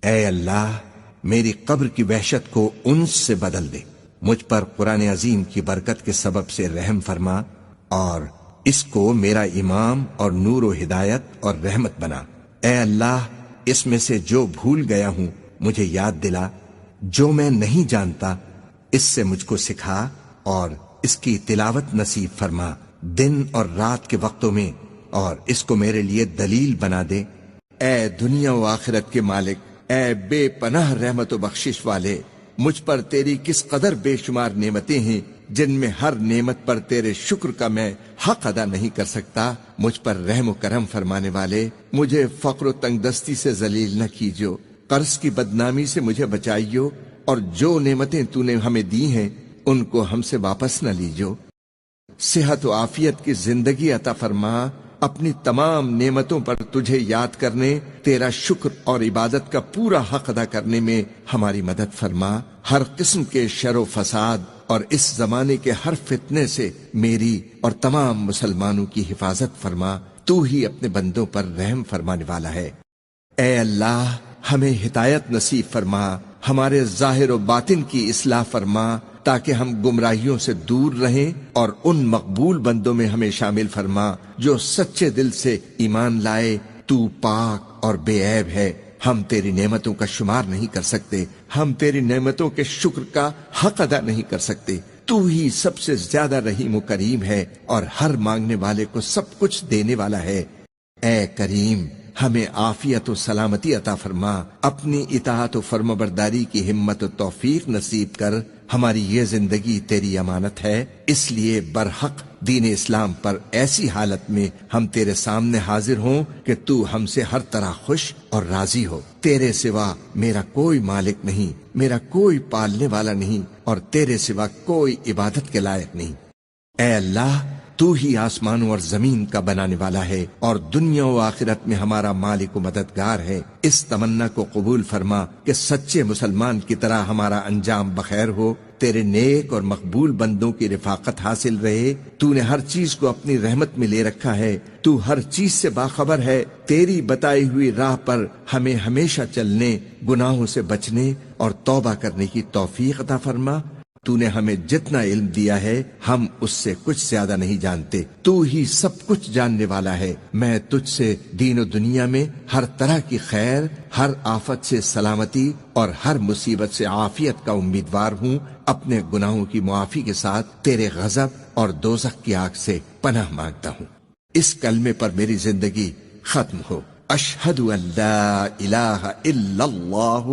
اے اللہ میری قبر کی وحشت کو انس سے بدل دے، مجھ پر قرآن عظیم کی برکت کے سبب سے رحم فرما اور اس کو میرا امام اور نور و ہدایت اور رحمت بنا۔ اے اللہ اس میں سے جو بھول گیا ہوں مجھے یاد دلا، جو میں نہیں جانتا اس سے مجھ کو سکھا اور اس کی تلاوت نصیب فرما دن اور رات کے وقتوں میں، اور اس کو میرے لیے دلیل بنا دے۔ اے دنیا و آخرت کے مالک، اے بے پناہ رحمت و بخشش والے، مجھ پر تیری کس قدر بے شمار نعمتیں ہیں جن میں ہر نعمت پر تیرے شکر کا میں حق ادا نہیں کر سکتا۔ مجھ پر رحم و کرم فرمانے والے، مجھے فقر و تنگ دستی سے ذلیل نہ کیجو، قرض کی بدنامی سے مجھے بچائیو، اور جو نعمتیں تو نے ہمیں دی ہیں ان کو ہم سے واپس نہ لیجو۔ صحت و عافیت کی زندگی عطا فرما، اپنی تمام نعمتوں پر تجھے یاد کرنے، تیرا شکر اور عبادت کا پورا حق ادا کرنے میں ہماری مدد فرما۔ ہر قسم کے شر و فساد اور اس زمانے کے ہر فتنے سے میری اور تمام مسلمانوں کی حفاظت فرما، تو ہی اپنے بندوں پر رحم فرمانے والا ہے۔ اے اللہ ہمیں ہدایت نصیب فرما، ہمارے ظاہر و باطن کی اصلاح فرما تاکہ ہم گمراہیوں سے دور رہیں، اور ان مقبول بندوں میں ہمیں شامل فرما جو سچے دل سے ایمان لائے۔ تو پاک اور بے عیب ہے، ہم تیری نعمتوں کا شمار نہیں کر سکتے، ہم تیری نعمتوں کے شکر کا حق ادا نہیں کر سکتے۔ تو ہی سب سے زیادہ رحیم و کریم ہے اور ہر مانگنے والے کو سب کچھ دینے والا ہے۔ اے کریم ہمیں عافیت و سلامتی عطا فرما، اپنی اطاعت و فرمانبرداری کی ہمت و توفیق نصیب کر۔ ہماری یہ زندگی تیری امانت ہے، اس لیے برحق دین اسلام پر ایسی حالت میں ہم تیرے سامنے حاضر ہوں کہ تو ہم سے ہر طرح خوش اور راضی ہو۔ تیرے سوا میرا کوئی مالک نہیں، میرا کوئی پالنے والا نہیں، اور تیرے سوا کوئی عبادت کے لائق نہیں۔ اے اللہ تو ہی آسمانوں اور زمین کا بنانے والا ہے اور دنیا و آخرت میں ہمارا مالک و مددگار ہے۔ اس تمنا کو قبول فرما کہ سچے مسلمان کی طرح ہمارا انجام بخیر ہو، تیرے نیک اور مقبول بندوں کی رفاقت حاصل رہے۔ تو نے ہر چیز کو اپنی رحمت میں لے رکھا ہے، تو ہر چیز سے باخبر ہے۔ تیری بتائی ہوئی راہ پر ہمیں ہمیشہ چلنے، گناہوں سے بچنے اور توبہ کرنے کی توفیق عطا فرما۔ تو نے ہمیں جتنا علم دیا ہے ہم اس سے کچھ زیادہ نہیں جانتے، تو ہی سب کچھ جاننے والا ہے۔ میں تجھ سے دین و دنیا میں ہر طرح کی خیر، ہر آفت سے سلامتی اور ہر مصیبت سے عافیت کا امیدوار ہوں۔ اپنے گناہوں کی معافی کے ساتھ تیرے غضب اور دوزخ کی آگ سے پناہ مانگتا ہوں۔ اس کلمے پر میری زندگی ختم ہو۔ اشہد ان لا الہ الا اللہ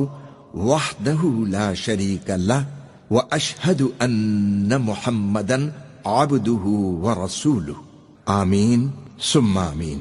وحدہ لا شریک لہ وَأَشْهَدُ أَنَّ مُحَمَّدًا عَبْدُهُ وَرَسُولُهُ۔ آمین ثم آمین۔